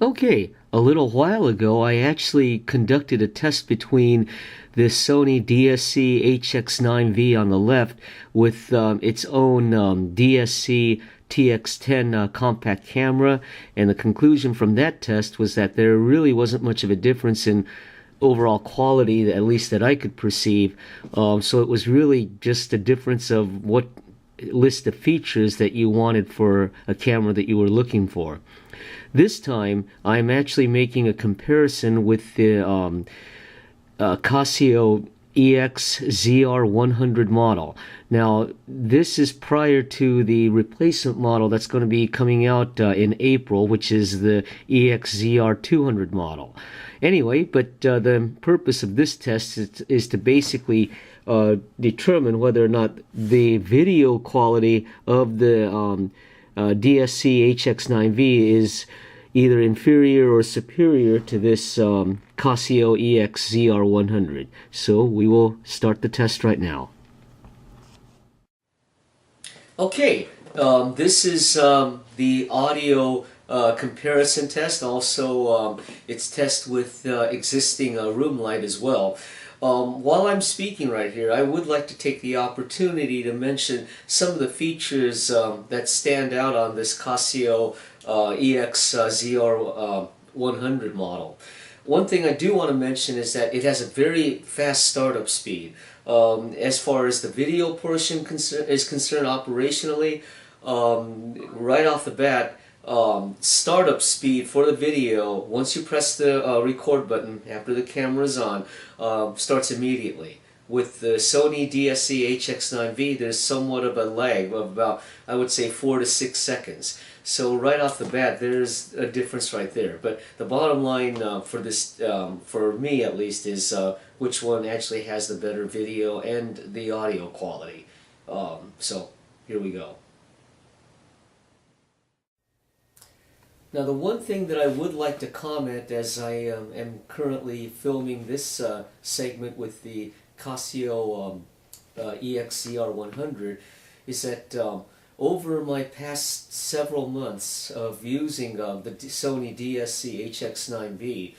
Okay, a little while ago I actually conducted a test between the Sony DSC-HX9V on the left with its own DSC-TX10 compact camera, and the conclusion from that test was that there really wasn't much of a difference in overall quality, at least that I could perceive. So it was really just a difference of what list of features that you wanted for a camera that you were looking for. This time, I'm actually making a comparison with the Casio EX-ZR100 model. Now, this is prior to the replacement model that's going to be coming out in April, which is the EX-ZR200 model. Anyway, but the purpose of this test is to basically determine whether or not the video quality of the DSC-HX9V is either inferior or superior to this Casio EX-ZR100. So we will start the test right now. Okay, this is the audio comparison test. Also, it's test with existing room light as well. While I'm speaking right here, I would like to take the opportunity to mention some of the features that stand out on this Casio EX-ZR100 model. One thing I do want to mention is that it has a very fast startup speed. As far as the video portion is concerned operationally, right off the bat, startup speed for the video, once you press the record button after the camera is on, starts immediately. With the Sony DSC-HX9V, there's somewhat of a lag of about, I would say, 4 to 6 seconds. So right off the bat, there's a difference right there. But the bottom line for this, for me at least, is which one actually has the better video and the audio quality. So here we go. Now, the one thing that I would like to comment as I am currently filming this segment with the Casio EX-ZR100 is that over my past several months of using the Sony DSC-HX9V,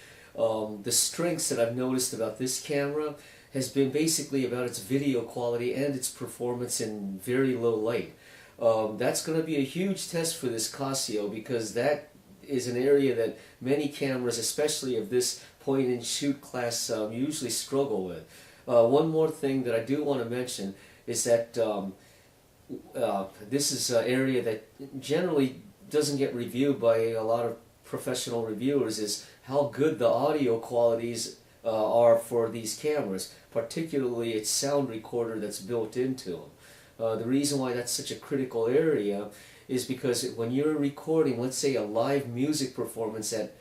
the strengths that I've noticed about this camera has been basically about its video quality and its performance in very low light. That's going to be a huge test for this Casio, because that is an area that many cameras, especially of this point-and-shoot class, usually struggle with. One more thing that I do want to mention is that this is an area that generally doesn't get reviewed by a lot of professional reviewers, is how good the audio qualities are for these cameras, particularly its sound recorder that's built into them. The reason why that's such a critical area is because when you're recording, let's say, a live music performance at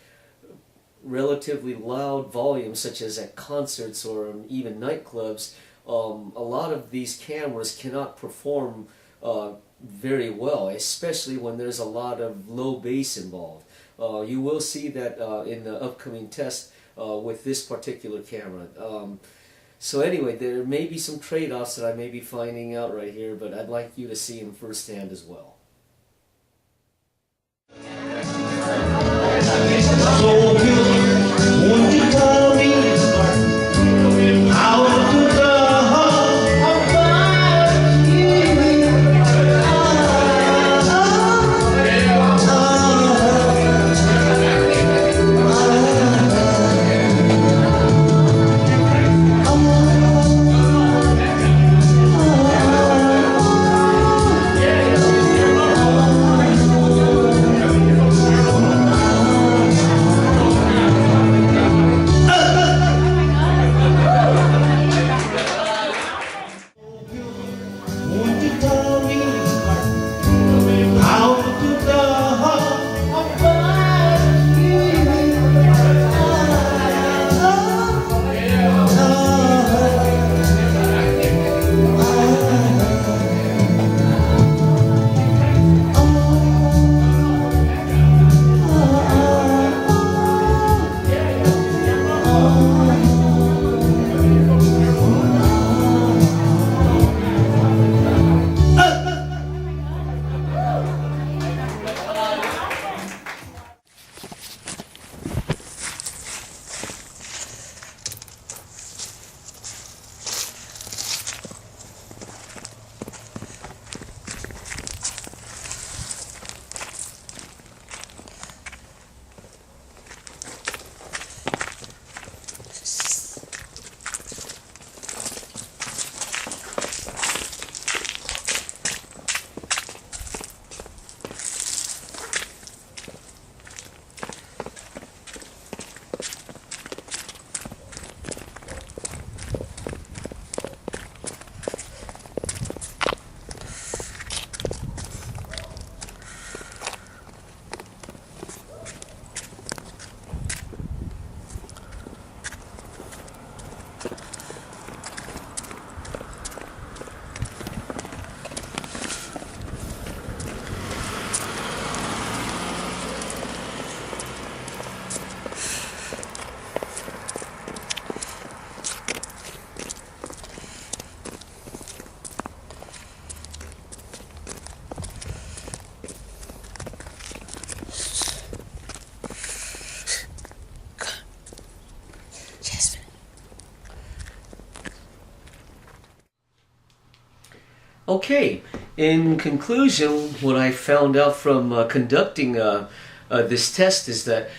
relatively loud volumes, such as at concerts or even nightclubs, a lot of these cameras cannot perform very well, especially when there's a lot of low bass involved. You will see that in the upcoming test with this particular camera. So anyway, there may be some trade-offs that I may be finding out right here, but I'd like you to see them firsthand as well. So good, won't you tell me how to the heart about you? Okay, in conclusion, what I found out from conducting this test is that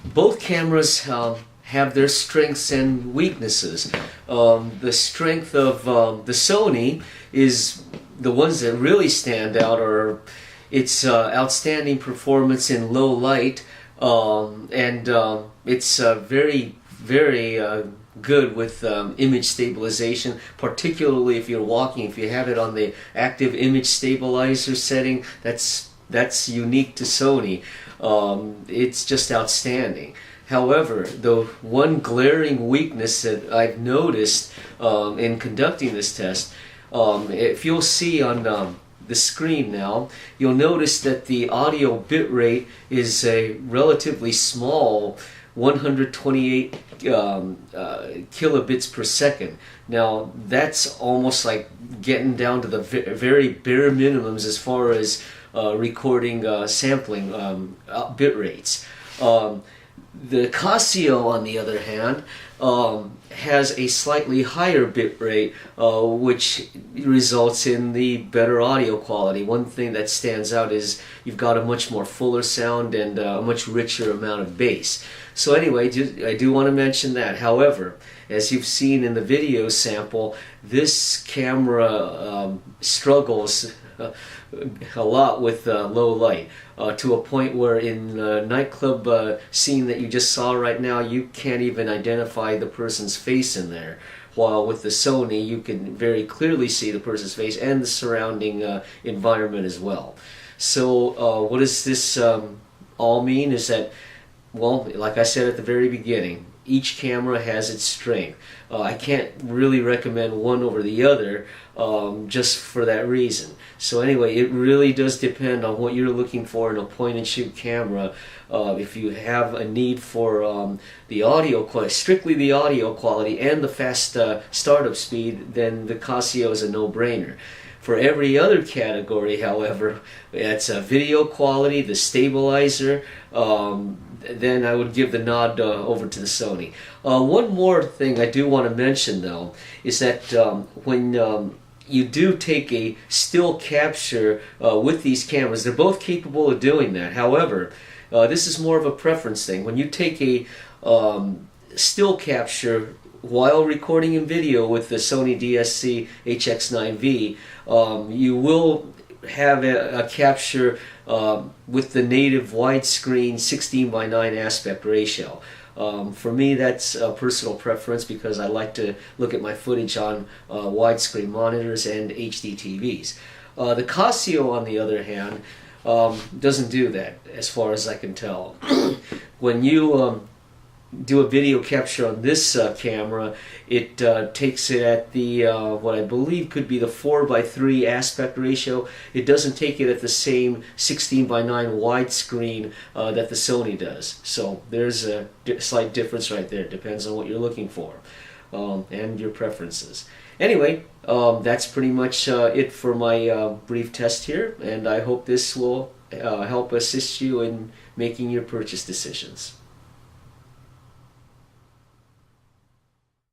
both cameras have their strengths and weaknesses. The strength of the Sony is the ones that really stand out are its outstanding performance in low light, and it's very good with image stabilization, particularly if you're walking. If you have it on the active image stabilizer setting, that's unique to Sony. It's just outstanding. However, the one glaring weakness that I've noticed in conducting this test, if you'll see on the screen now, you'll notice that the audio bit rate is a relatively small 128 kilobits per second. Now that's almost like getting down to the very bare minimums as far as recording sampling bit rates. The Casio, on the other hand, has a slightly higher bit rate, which results in the better audio quality. One thing that stands out is you've got a much more fuller sound and a much richer amount of bass. So anyway, I do want to mention that. However, as you've seen in the video sample, this camera struggles a lot with low light, to a point where in the nightclub scene that you just saw right now, you can't even identify the person's face in there. While with the Sony, you can very clearly see the person's face and the surrounding environment as well. So what does this all mean? Is that, well, like I said at the very beginning, each camera has its strength. I can't really recommend one over the other just for that reason. So anyway, it really does depend on what you're looking for in a point-and-shoot camera. If you have a need for the audio quality, strictly the audio quality and the fast startup speed, then the Casio is a no-brainer. For every other category, however, it's video quality, the stabilizer, then I would give the nod over to the Sony. One more thing I do want to mention, though, is that when you do take a still capture with these cameras, they're both capable of doing that. However, this is more of a preference thing. When you take a still capture while recording in video with the Sony DSC-HX9V, you will have a capture with the native widescreen 16:9 aspect ratio. For me, that's a personal preference because I like to look at my footage on widescreen monitors and HD TVs. The Casio, on the other hand, doesn't do that, as far as I can tell. When you do a video capture on this camera, it takes it at the what I believe could be the 4:3 aspect ratio. It doesn't take it at the same 16:9 widescreen that the Sony does. So there's a slight difference right there. Depends on what you're looking for and your preferences. Anyway, that's pretty much it for my brief test here, and I hope this will help assist you in making your purchase decisions.